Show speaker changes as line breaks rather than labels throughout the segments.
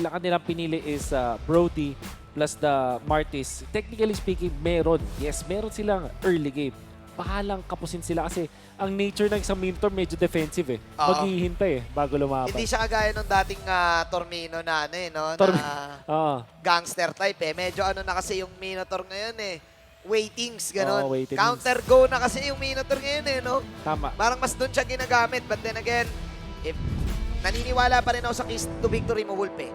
kanilang pinili is Brody plus the Martis. Technically speaking, meron silang early game. Bahalang kapusin sila kasi ang nature ng isang Minotaur medyo defensive eh.
Oo.
Maghihintay bago lumaban.
Hindi siya kagaya nung dating Tornino na no?
Oo.
Gangster type eh. Medyo na kasi yung Minotaur ngayon eh. Waitings, gano'n.
Oo, waiting.
Counter go na kasi yung Minotaur ngayon eh, no?
Tama.
Parang mas doon siya ginagamit. But then again, if naniniwala pa rin ako sa keys to victory mo, Wolf eh.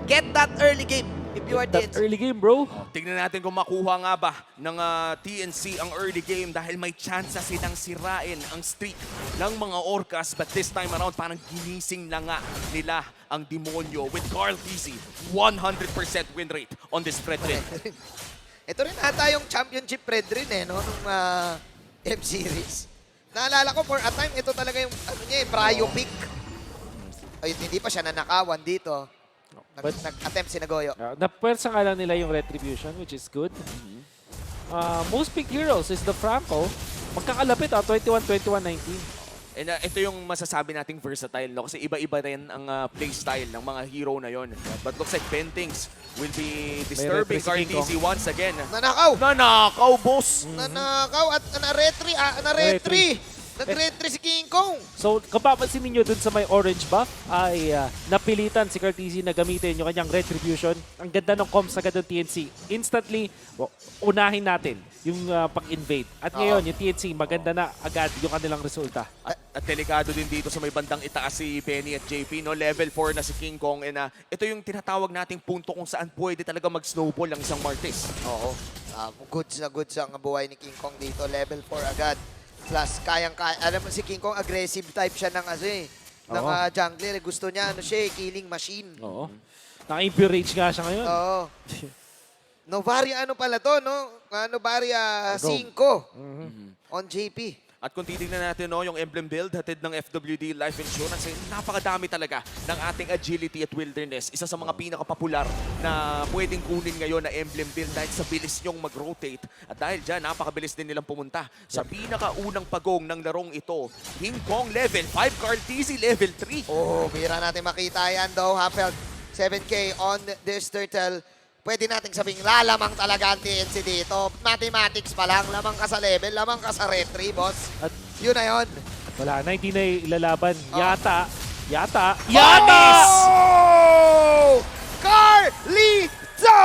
Get that early game if you are
That
TNC.
early game, bro.
Tignan natin kung makuha nga ba ng TNC ang early game dahil may chance silang sirain ang streak ng mga Orcas. But this time around, parang ginising na nga nila ang demonyo with Carl Tizzy. 100% win rate on this Fred Rin.
Ito rin ata yung championship Fred rin eh, no? Nung M-Series. Naalala ko for a time, ito talaga yung Bryo pick. Ay, hindi pa siya nanakawan dito. Nag-attempt si Nagoyo.
Napwersa nga lang nila yung Retribution, which is good. Most big heroes is the Franco. Magkakalapit 21-21-19.
And ito yung masasabi nating versatile, no? Kasi iba-iba rin ang playstyle ng mga hero na yon. But looks like Pentings will be disturbing Carl Tizzy once again.
Nanakaw!
Nanakaw, boss!
Nanakaw at na-retry. Nag-retry si King Kong.
So, kung papansin ninyo dun sa may orange buff, ay napilitan si Cartesi na gamitin yung kanyang Retribution. Ang ganda ng comms agad ng TNC. Instantly, unahin natin yung pag-invade. At ngayon, yung TNC, maganda na agad yung kanilang resulta.
At delikado din dito sa may bandang itaas si Benny at JP, no? Level 4 na si King Kong. And ito yung tinatawag nating punto kung saan pwede talaga mag-snowball ang isang Martis.
Oo. Goods ang buhay ni King Kong dito. Level 4 agad. Plus, kayang-kaya. Alam mo si King Kong, aggressive type siya ng ng jungler. Gusto niya, killing machine.
Oo. Naka-impure rage nga siya ngayon.
Oo. Novaria pala to, no? Novaria 5 on JP.
At kung titignan natin, no, yung emblem build hatid ng FWD Life Insurance, napakadami talaga ng ating agility at wilderness. Isa sa mga pinakapopular na pwedeng kunin ngayon na emblem build dahil sa bilis nyong mag-rotate. At dahil dyan, napakabilis din nilang pumunta sa pinakaunang pagong ng larong ito. King Kong level 5, Carl Tizzy level 3.
Oh, bira natin makita yan daw. Hapeld 7K on this turtle. Pwede nating sabing lalamang talaga ang TNC dito. Mathematics pa lang, lamang ka sa level, lamang ka sa retry, boss.
At
Yun na yun.
wala na, hindi na ilalaban. Yata!
Oh! Carlito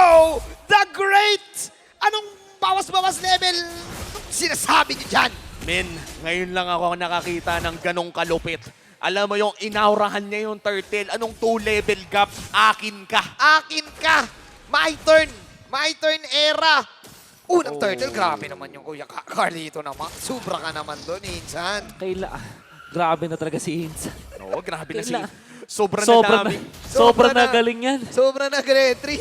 the Great! Anong bawas-bawas level sinasabi niyo dyan?
Men, ngayon lang ako nakakita ng ganong kalupit. Alam mo yung inaurahan niya yung turtle, anong 2-level gap, akin ka.
Akin ka! My turn! My turn era! Unang turtle, grabe naman yung Kuya Carlito naman. Sobra ka naman doon, Insan.
Grabe na talaga si Insa.
Oo, grabe na si... Sobrang
Sobrang
Sobra na.
galing yan.
Sobra na retry.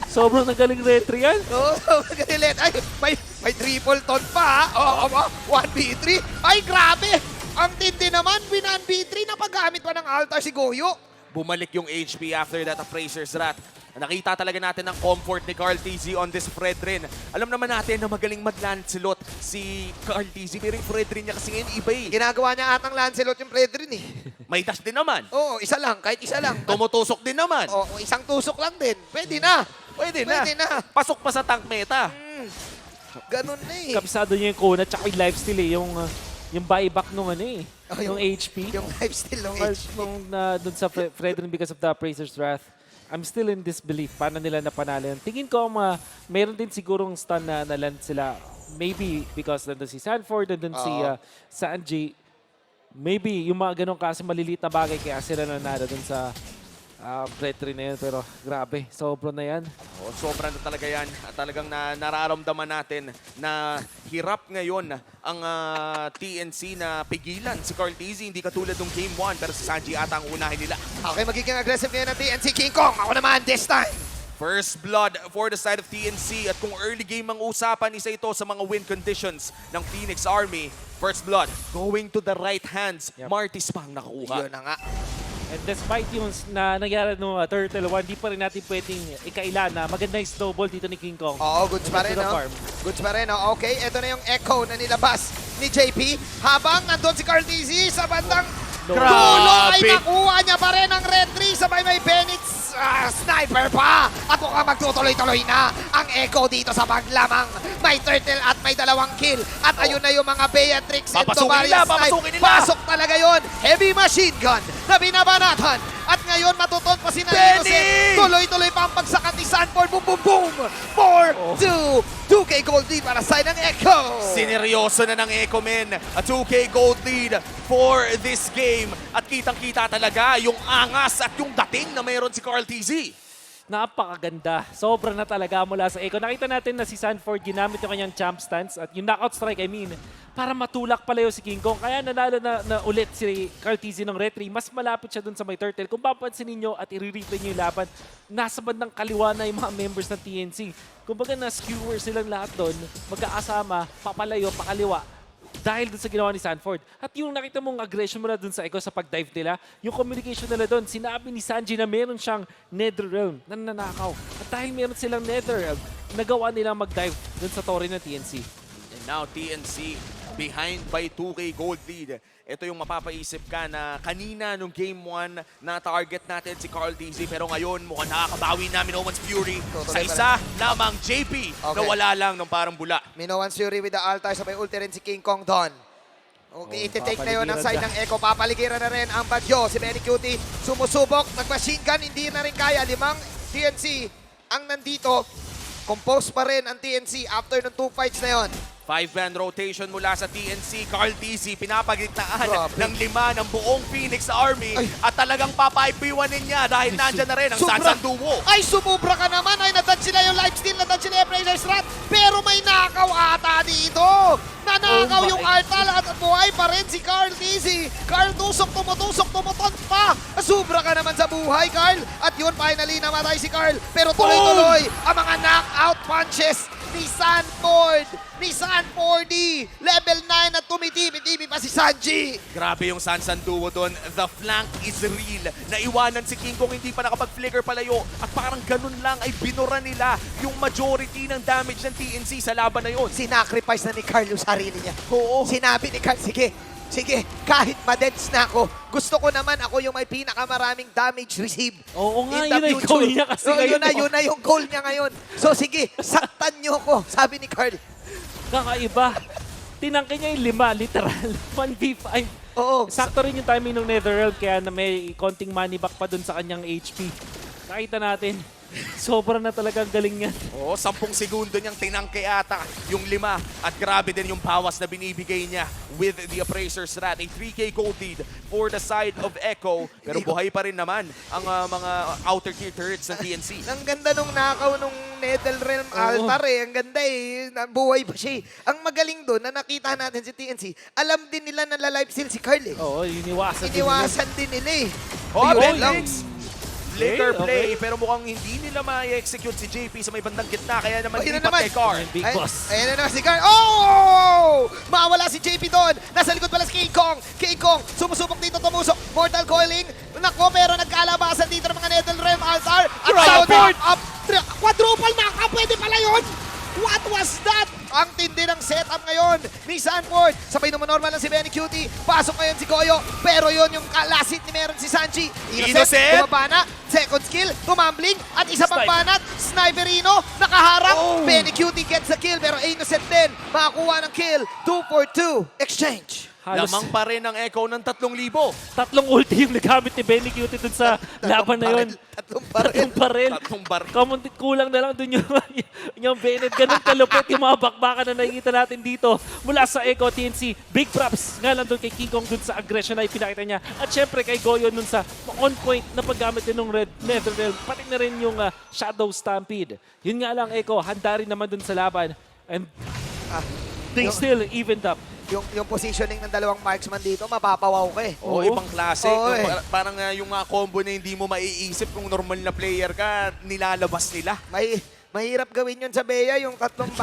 Sobrang nagaling retry yan.
Oo, sobra galing. Ay, may triple ton pa, ha? Oo, 1v3. Ay, grabe! Ang tindi naman, 1v3 na paggamit pa ng altar si Goyo.
Bumalik yung HP after that of Fraser's Wrath. Nakita talaga natin ang comfort ni Carl Tizzy on this Fred Rin. Alam naman natin na magaling mag-Lancelot si Carl Tizzy, pero yung Fred Rin niya kasi ngayon iba eh.
Ginagawa niya atang Lancelot yung Fredrin eh.
May dash din naman.
Oo, isa lang, kahit isa lang.
Tumutusok din naman.
Oo, isang tusok lang din. Pwede na.
Pwede
Pwede na.
Pasok pa sa tank meta.
Ganun na eh.
Kabisado niya yung Kona tsaka yung lifesteal eh. Yung buyback nung yung HP.
Yung lifesteal ng HP.
Doon sa Fredrin because of the Praetor's Wrath. I'm still in disbelief. Paano nila napanalo yan? Tingin ko, meron din sigurong stun na naland sila. Maybe because nandun si Sanford, nandun si Sanji. Maybe yung mga ganun kasi maliliit na bagay kaya sila nanalo dun sa Fredrin na yun. Pero grabe, sobro na yan.
Oh, sobra na talaga yan. At talagang nararamdaman natin na hirap ngayon ang TNC na pigilan si Carl Tizzy. Hindi katulad ng Game 1 pero si Sanji ata ang unahin nila.
Okay, magiging aggressive ngayon ng TNC King Kong. Ako naman this time.
First blood for the side of TNC. At kung early game ang usapan, isa ito sa mga win conditions ng Phoenix Army. First blood going to the right hands.
Yep.
Martis pa ang nakuha.
Yun na nga.
And despite yung nangyari no Turtle 1, di pa rin natin pwedeng ikaila na maganda yung snowball dito ni King Kong.
Oo, goods pa rin,
To the
no?
farm.
Goods pa rin, no? Okay, ito na yung echo na nilabas ni JP. Habang nandun si Carl Tizzy sa bandang dulo ay
Grabe.
nakuha niya pa rin ang retry. Sabay may Benix sniper pa! At mukhang magtutuloy-tuloy na ang Echo dito sa paglamang. May turtle at may dalawang kill. At ayun na yung mga Beatrix and
Papasukin
Tobias
nila, papasukin nila.
Pasok talaga yon. Heavy machine gun na binabanatan. At ngayon matuton pa si
Benny!
Innocent. Tuloy-tuloy pa ang pagsakat ni Sanford. Boom, boom, boom! 4-2. 2K gold lead para sa ng Echo.
Sineryoso na ng Echo Men. A 2K gold lead for this game. At kitang-kita talaga yung angas at yung dating na mayroon si Carl TZ.
Napakaganda. Sobra na talaga mula sa Echo. Nakita natin na si Sanford ginamit yung kanyang champ stance at yung knockout strike, para matulak palayo si King Kong. Kaya nanalo na ulit si Carl TZ ng retry. Mas malapit siya dun sa may turtle. Kung papansin ninyo at i-replay nyo yung laban, nasa bandang kaliwa na yung mga members ng TNC. Kumbaga na-skewer silang lahat dun, magkakasama, papalayo, pakaliwa. Dahil dun sa ginawa ni Sanford. At yung nakita mong aggression mo na dun sa Echo sa pag-dive nila, yung communication nila dun, sinabi ni Sanji na meron siyang Netherrealm na nanakaw. At dahil meron silang Netherrealm, nagawa nilang mag-dive dun sa torre ng TNC.
And now TNC behind by 2K gold lead. Ito yung mapapaisip ka na kanina nung game 1 na target natin si Carl TZ pero ngayon mukhang nakakabawi namin Owen's Fury sa isa lamang JP na wala lang ng parang bula.
Minowan's Fury with the altar, sabay ulti rin si King Kong doon. Okay, iti-take na yun ang side ng Echo. Papaligiran na rin ang bagyo. Si Benny Cutie sumusubok, nag-machine gun, hindi na rin kaya. 5 TNC ang nandito. Compose pa rin ang TNC after ng 2 fights na yon.
5-man rotation mula sa TNC. Carl TZ pinapagitnaan
Grabe.
ng 5 ng buong Phoenix Army at talagang papaipiwanin niya dahil nandyan na rin ang
Sobra.
Sansanduwo.
Ay, sumubra ka naman. Ay, natouch sila yung lifesteal, natouch sila yung Razor's Wrath. Pero may nakaw ata dito. Nanakaw
Oh
yung
my
Artal at buhay pa rin si Carl TZ. Carl tusok, tumutusok, tumuton pa. Sobra ka naman sa buhay, Carl. At yun, finally, namatay si Carl. Pero tuloy-tuloy ang mga knockout punches ni Sanford. Ni Sanfordy. Level 9 at tumitibi-tibi pa si Sanji.
Grabe yung Sansanduwo doon. The flank is real. Naiwanan si King Kong, hindi pa nakapag-flicker palayo. At parang ganun lang ay binura nila yung majority ng damage ng TNC sa laban na yun.
Sinacrifice na ni Carl yung sarili niya.
Oo.
Sinabi ni Carl, sige, kahit madeds na ako, gusto ko naman ako yung may pinakamaraming damage received.
Oo nga,
in the
yun ang
future.
goal niya kasi ngayon.
Yun na yung goal niya ngayon. So sige, saktan niyo ko, sabi ni Carl.
Kakaiba. Tinangke niya yung 5, literal. 1v5.
Oo.
Sakto rin yung timing ng Netherrealm kaya na may konting money back pa dun sa kanyang HP. Nakita natin, sobra na talaga ang galing niya.
Oo, 10 segundo niyang tinangke ata yung 5. At grabe din yung pawas na binibigay niya with the Appraiser's Wrath. A 3K gold lead for the side of Echo. Pero buhay pa rin naman ang mga outer tier turrets ng TNC.
Ang ganda nung nakaw nung Netherrealm altar Ang ganda Buhay pa siya. Ang magaling doon na nakita natin si TNC, alam din nila na la-live steal si Carl
Oo, iniwasan din nila.
Iniwasan din nila
Oh,
Ayun
Ben
lang.
Lynx! Flicker
Okay,
play,
okay.
pero mukhang hindi nila ma-execute si JP sa may bandang gitna. Kaya naman
Ayun na
lipat
naman.
kay Carl.
Big boss.
Ayan na naman si Carl. Oh! Mawala si JP doon. Nasa likod pala si King Kong. King Kong, sumusubok dito, tumusok. Mortal Coiling. Nako, pero nagkalabasan dito ng mga Netherrealm altar. At
Sanford!
quadruple maka, pwede pala yun. What was that? Ang tindi ng setup ngayon ni Sanford. Sabay naman normal lang si Benny Cutie. Pasok ngayon si Goyo. Pero yon yung kalasit ni meron si Sanji.
Innocent!
Tumaba na. Second skill. Tumambling. At isa pang
Snipe.
banat. Sniperino. Nakaharap.
Oh!
Benny Cutie gets the kill. Pero Innocent din. Makakuha ng kill. 2 for 2. Exchange.
Halos
Lamang pa rin ang Echo ng 3,000.
tatlong ulti yung nagamit ni Benny Cutie dun sa laban na yun.
Tatlong baril.
Tatlong baril.
Tatlong bar.
Kulang na lang dun yung Bennett. Ganun kalupit yung mga bakbakan na nakikita natin dito mula sa Echo TNC. Big props nga lang dun kay King Kong dun sa aggression na ipinakita niya. At syempre kay Goyo dun sa on-point na paggamit din ng Red Netherrealm. Pati na rin yung Shadow Stampede. Yun nga lang Echo, handa rin naman dun sa laban. And things still evened up.
Yung positioning ng dalawang marksman dito, mapapawaw ka
Oo,
Oo.
ibang klase.
Oo,
Parang yung mga combo na hindi mo maiisip kung normal na player ka, nilalabas nila.
May Mahirap gawin yun sa Bea, yung tatlong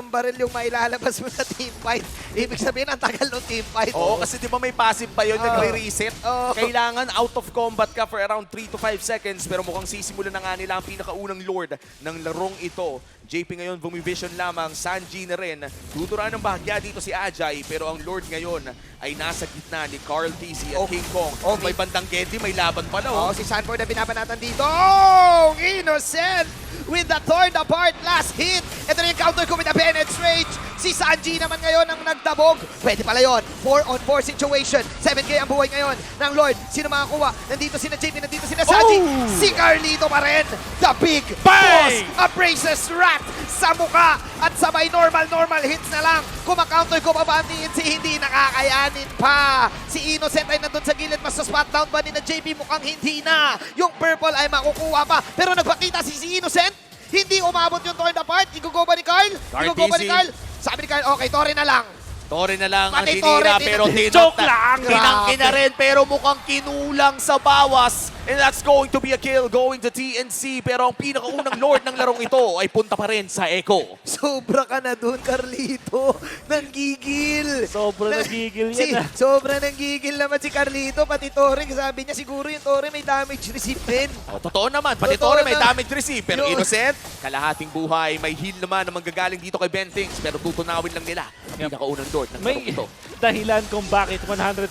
baril yung mailalabas mo sa team fight. Ibig sabihin, ang tagal ng team fight.
Oo, kasi di ba may passive pa yun, nagre-reset.
Oo.
Kailangan out of combat ka for around 3 to 5 seconds, pero mukhang sisimulan na nga nila ang pinakaunang lord ng larong ito. JP ngayon, bumivision lamang, Sanji na rin. Tuturan ng bahagya dito si Ajay, pero ang lord ngayon ay nasa gitna ni Carl TC at King Kong. May bandang Geddy, may laban pala.
Oh, si Sanford na binabanatan dito. Oh, Innocent with the torn apart last hit. Ito na yung counter ko with the Bennett's Rage. Si Sanji naman ngayon ang nagdabog. Pwede pala yun. 4-on-4 situation. 7K ang buhay ngayon ng Lord. Sino makakuha? Nandito sina JP, nandito sina Sanji. Si Carlito pa rin. The big boss of Braces Rat sa mukha. At sabay normal hits na lang. Kumakaunter ko pa ba ang si hindi nakakayanin pa. Si Innocent ay nandun sa gilid. Mas sa spot down ba ni na JP? Mukhang hindi na. Yung purple ay makukuha pa. Pero nagpakita si Innocent. Hindi umabot yung torn apart. Igugo ba ni Carl? Igugo ba ni Carl? Sabi ni Carl, okay, Torre na lang.
Torre na lang ang
Pati
tinira,
Torre,
pero
Joke lang!
Kinangkin na rin, pero mukhang kinulang sa bawas. And that's going to be a kill going to TNC. Pero ang pinakaunang lord ng larong ito ay punta pa rin sa Echo.
Sobra ka na dun, Carlito. Nanggigil.
Sobra nagigil yan.
Sobra nanggigil naman si Carlito. Pati Torre, sabi niya siguro yung Torre may damage receipt din.
Oh, totoo naman, pati
Totoo
Torre may
na.
damage receive. Pero
Yun.
Innocent, kalahating buhay, may heal naman na manggagaling dito kay Bentings. Pero tutunawin lang nila ang
Yep.
pinakaunang lord ng larong
May
ito.
dahilan kung bakit 100%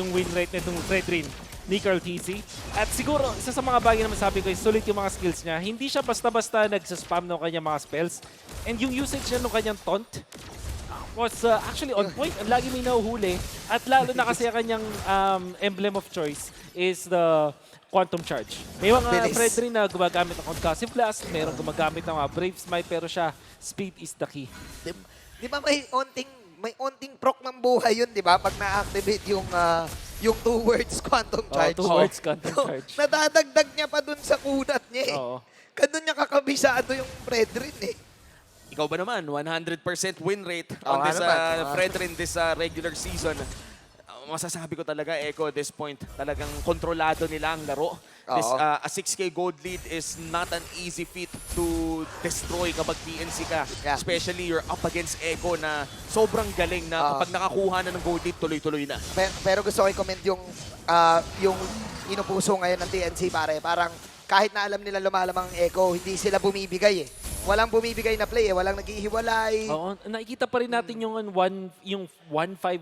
yung win rate nitong Red Ring ni Carl TC. At siguro, isa sa mga bagay na masabi ko is sulit yung mga skills niya. Hindi siya basta-basta nagsaspam ng kanyang mga spells. And yung usage niya ng kanyang taunt was actually on point. Ang lagi may nahuhuli. At lalo na kasi ang kanyang emblem of choice is the Quantum Charge. May mga
Bilis.
Fred rin na gumagamit ng Concussive Blast, mayroong gumagamit ng mga Brave Smite, pero siya, speed is the key.
Di ba may onting proc ng buhay yun, di ba? Pag na-activate yung two words quantum charge.
Two words Quantum Charge.
Nadadagdag niya pa dun sa kunat niya eh.
Oo.
Doon niya kakabisado yung Fredrin eh.
Ikaw ba naman, 100% win rate
Oo,
on this
ano ba?
Fredrin this regular season. Masasabi ko talaga, Echo, at this point, talagang kontrolado nila ang laro. This,
Oo.
a 6K gold lead is not an easy feat to destroy kapag PNC ka.
Yeah.
Especially you're up against Echo na sobrang galing na kapag nakakuha na ng gold lead, tuloy-tuloy na.
Pero gusto ko i-comment yung inupuso ngayon ng TNC pare. Parang kahit na alam nila lumalamang ang Echo, hindi sila bumibigay eh. Walang bumibigay na play eh. Walang naghihiwalay.
Oo, nakikita pa rin natin yung 1-5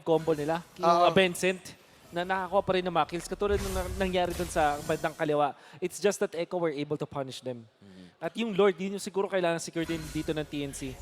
combo nila. Yung
Oo.
Vincent na nakakuha pa rin ng mga kills. Katulad ng nangyari dun sa bandang kaliwa. It's just that Echo were able to punish them. At yung Lord, yun yung siguro kailangan security dito ng TNC.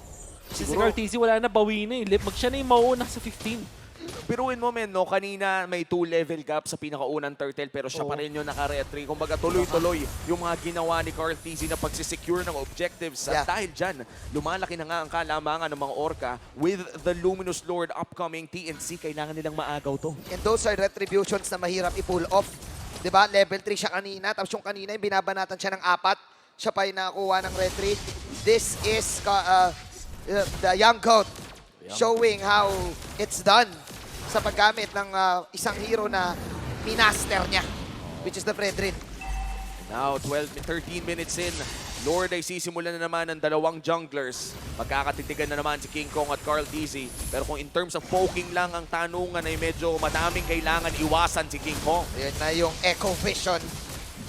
Kasi si
Siguro-
Carl TC wala na, bawi na eh. Siya na yung mauuna sa 15.
Piruin mo, men, no? Kanina may 2-level gap sa pinakaunang turtle pero siya pa rin yung naka-retry. Kumbaga tuloy-tuloy yung mga ginawa ni Carl TZ na pagsisecure ng objectives. At
Yeah.
dahil dyan, lumalaki na nga ang kalamangan ng mga Orca with the Luminous Lord upcoming TNC. Kailangan nilang maagaw to.
And those are retributions na mahirap i-pull off. 'Di ba? Level 3 siya kanina, tapos yung kanina yung binabanatan siya ng 4. Siya pa yung nakakuha ng retreat. This is the Young Goat showing how it's done sa paggamit ng isang hero na minaster niya, which is the Fredrin.
Now, 13 minutes in, Lord ay sisimulan na naman ng dalawang junglers. Magkakatitigan na naman si King Kong at Carl TZ. Pero kung in terms of poking lang ang tanungan ay medyo madaming kailangan iwasan si King Kong.
Ayan na yung Echo Vision.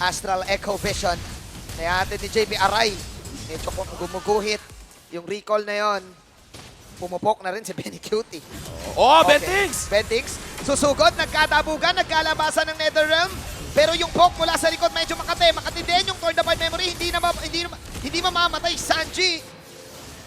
Astral Echo Vision. Kaya atin ni JB Aray. Medyo gumuguhit. Yung recall na yon, pumupok na rin si Benny Cutie.
Oh,
Okay.
Bentings!
Bentings, susugod, nagkatabugan, nagkalabasan ng Netherrealm. Pero yung poke mula sa likod medyo makati din yung Torn Apart Memory, hindi mamamatay Sanji.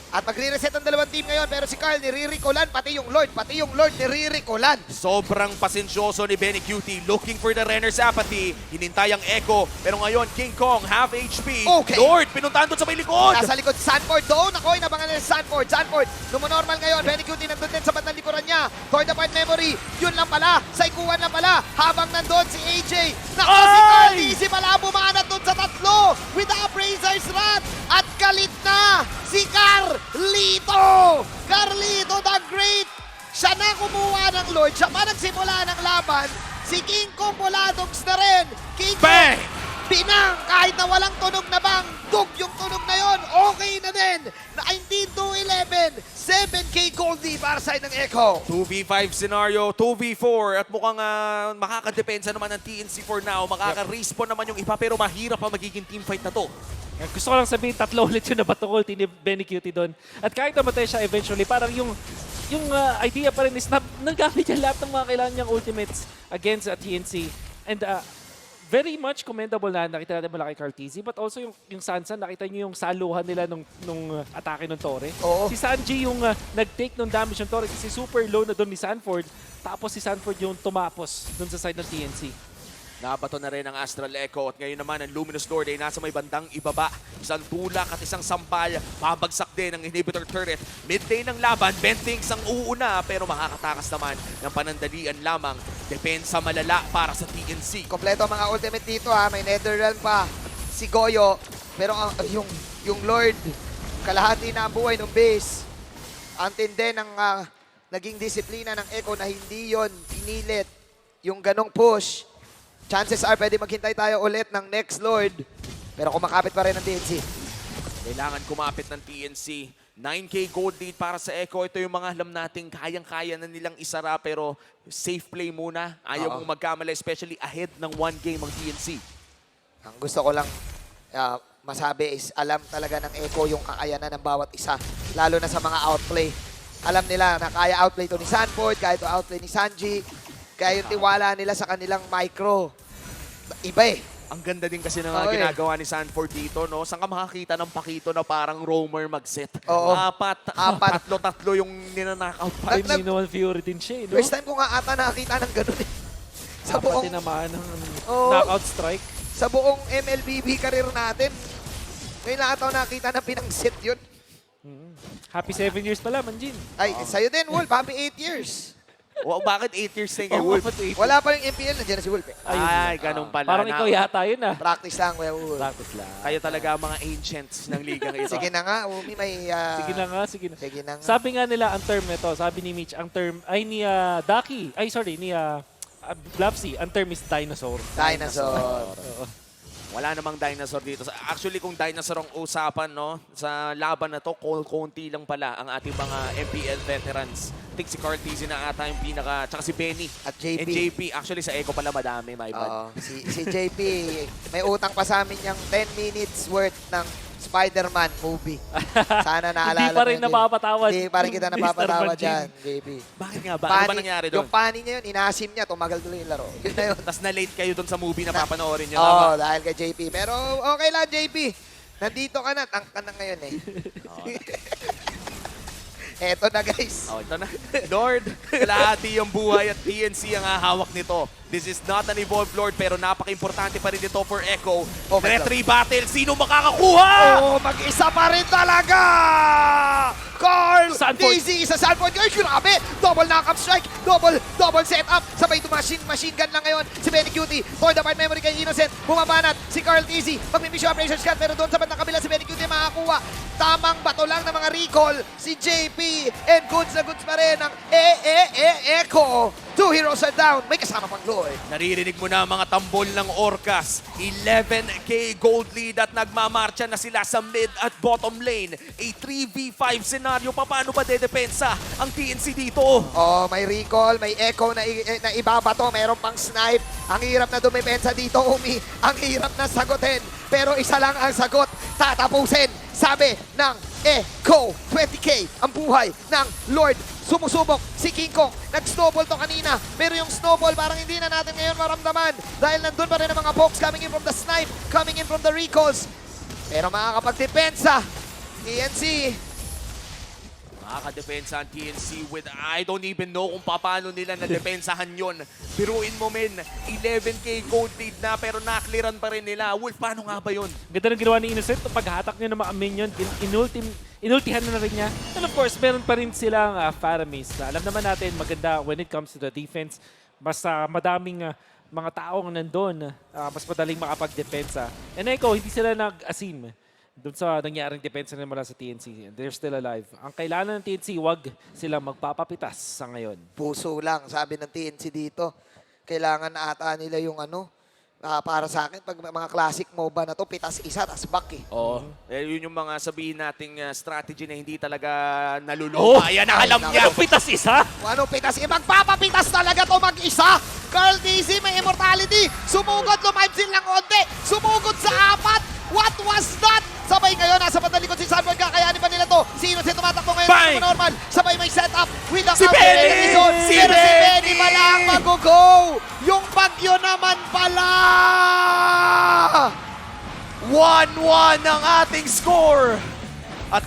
At magre-reset ang dalawang team ngayon, pero si Carl nire-recolan, pati yung Lord nire-recolan.
Sobrang pasensyoso ni Benny Cutie, looking for the Renner's apathy. Hinintay ang Echo, pero ngayon King Kong, half HP.
Okay.
Lord, pinuntahan doon sa may likod!
Nasa likod, Sanford doon. Ako, inabangan nila Sanford. Lumonormal ngayon. Benny Cutie nandun din sa bandang likuran niya. Torn Apart Memory. Yun lang pala. Saikuan lang pala. Habang nandun si AJ. Nako, si Carl TZ pala bumanat doon sa tatlo. With the Appraiser's Rat. At galit na si Carlito. Carlito the Great. Siya na kumuha ng Lord. Siya pa nagsimula ng laban. Si King Kong Muladogs na rin. King Kong.
Bang!
Binang! Kahit na walang tunog na bang, dug yung tunog na yon, okay na din. 19-11, 7K Goldie para sa ng Echo.
2v5 scenario, 2v4 at mukhang makakadepensa naman ng TNC for now. Makaka-respawn naman yung iba pero mahirap pa magiging teamfight na to.
Gusto ko lang sabihin, 3 ulit yung nabatokol ni Benny Cutie doon. At kahit namatay siya eventually, parang yung idea pa rin is na nagamit niya lahat ng mga kailangan niyang ultimates against TNC. And very much commendable na nakita natin mula kay Carteezy, but also yung Sansa, nakita niyo yung saluhan nila nung atake ng Torre.
Oo.
Si Sanji yung nag-take ng damage ng Torre kasi super low na doon ni Sanford. Tapos si Sanford yung tumapos doon sa side ng TNC.
Nabato na rin ang Astral Echo at ngayon naman ang Luminous Lord ay nasa may bandang ibaba. Isang tulak at isang sampal. Pabagsak din ang inhibitor turret. Mid lane ng laban, Bentings ang uuna pero makakatakas naman ng panandalian lamang. Depensa malala para sa TNC.
Kompleto ang mga ultimate dito ha. May Netherrealm pa. Si Goyo. Pero yung Lord, kalahati na ang buhay ng base. Ang tindi ng naging disiplina ng Echo na hindi yon pinilit. Yung ganong push. Chances are pwede maghintay tayo ulit ng next Lord. Pero kumakapit pa rin ang TNC.
Kailangan kumapit ng TNC. 9K gold lead para sa Echo. Ito yung mga alam nating kayang-kaya na nilang isara pero safe play muna. Ayaw mong magkamali, especially ahead ng 1 game ang TNC.
Ang gusto ko lang masabi is alam talaga ng Echo yung kakayanan ng bawat isa. Lalo na sa mga outplay. Alam nila na kaya outplay to ni Sanford, kaya to outplay ni Sanji. Kaya yung tiwala nila sa kanilang micro. Iba eh.
Ang ganda din kasi ng ginagawa ni Sanford dito, no? Saan ka makakita ng pakito na parang roamer mag-set?
Oo.
Apat. Tatlo yung ninanakaw pa.
Ay, Minoan Fury din siya, no?
First time ko nga ata nakakita ng ganun eh. Sa
Dapat
buong,
tinamaan ng
Oo.
knockout strike.
sa buong MLBB career natin. Ngayon lang ata nakita na pinang-set yun.
Happy 7 years pala, Manjin.
Ay, sa'yo din, Wolf. Happy 8 years.
Bakit 8 years na yung Wolf?
Wala pa yung MPL, nandiyan na si Wolf eh.
Ay, ganun pala.
Parang ikaw yata yun, ah.
Practice lang, Wolf.
Practice lang.
Kayo talaga ang mga ancients ng liga ito.
Sige na nga, Umi, may...
Sige na nga, sige na.
Sige na nga.
Sabi nga nila, ang term nito, sabi ni Mitch, ang term, ay ni Ducky, ay sorry, ni Blapsy, ang term is dinosaur.
Dinosaur.
Wala namang dinosaur dito. Actually, kung dinosaur ang usapan, no, sa laban na to, konti lang pala ang ating mga MPL veterans. I think si Carteezy na ata yung pinaka, tsaka si Benny.
At JP.
And JP. Actually, sa Echo pala madami, my bad.
Oo. Si JP, may utang pa sa amin yung 10 minutes worth ng Spider-Man movie. Sana naalala
Hindi pa rin
mo yun.
napapatawad.
Hindi pa rin kita
Mr.
napapatawad
Manjin.
dyan, JP.
Bakit nga ba? Ano ba nangyari doon?
Yung pani niya yun, inasim niya, tumagal tuloy yung laro. Yun na yun.
Tapos na-late kayo doon sa movie na papanoorin nyo.
Oo,
Tama?
dahil kay JP. Pero okay lang, JP. Nandito ka na, tank ka na ngayon eh. Eto na guys.
Oh, ito na. Lord, kalahati yung buhay at PNC ang hawak nito. This is not an evolved Lord pero napaka-importante pa rin ito for Echo.
Oh my
Threat
God.
3 battle, sino makakakuha?
Oh, mag-isa pa rin talaga! Carl
Sanford.
Dizzy sa Sanford. Ay, grabe! Double knock-up strike, double setup. Sabay ito machine gun lang ngayon. Si Benny Cutie, for the part memory kay Innocent. Bumabanat si Carl Dizzy. Magmimisyo operation shot pero doon sa bandang kabila si Benny Cutie makakuha. Tamang bato lang ng mga recall si JP. And goods na goods pa rin ang Echo. 2 heroes are down. May kasama pang Lord.
Naririnig mo na ang mga tambol ng Orcas. 11K gold lead at nagmamarcha na sila sa mid at bottom lane. A 3v5 scenario. Paano ba dedepensa ang TNC dito?
Oh, may recall, may echo na ibabato, meron pang snipe. Ang hirap na dumipensa dito, Umi. Ang hirap na sagutin. Pero isa lang ang sagot, tatapusin. Sabi ng Echo, 20K ang buhay ng Lord. Sumusubok si King Kong. Nag-snowball to kanina. Pero yung snowball parang hindi na natin ngayon maramdaman. Dahil nandun pa rin ang mga pokes coming in from the snipe, coming in from the recalls. Pero makakapagdepensa. TNC.
Makakadepensa ang TNC with I don't even know kung paano nila nadepensahan yon. Biruin mo men, 11K gold lead na pero nakliran pa rin nila. Wolf, paano nga ba yun?
Ganda ng ginawa ni Innocent. Paghatak niya ng mga minion, inultihan na rin niya. And of course, meron pa rin silang Faramis. Alam naman natin, maganda when it comes to the defense. Mas madaming mga taong nandun, mas madaling makapag-depensa. And Echo, hindi sila nag-asim doon sa nangyaring depensa nila mula sa TNC. They're still alive. Ang kailangan ng TNC, wag silang magpapapitas sa ngayon.
Puso lang, sabi ng TNC dito. Kailangan na ata nila yung Para sa akin, pag mga classic MOBA na to, pitas isa, tas back eh.
Oo. Yun yung mga sabihin nating strategy na hindi talaga
Oh!
nalulupa. Ayan ang alam
Ay,
niya.
naku.
Pitas isa!
Ano pitas? Magpapapitas talaga to mag-isa. Carl Dizzy may immortality. Sumugod, lumive lang konti. Sumugod sa 4. What was that? Sabay ngayon, nasa patalikod si Sanford. Kakayanin pa nila to. Sino si tumatakbo ngayon?
Bang!
Sino normal? Sabay may setup with the
Si
counter
Benny!
element.
Si
Pero si
Benny!
Benny pala ang mag-go. Yung bagyo naman pala.
1-1 ang ating score. At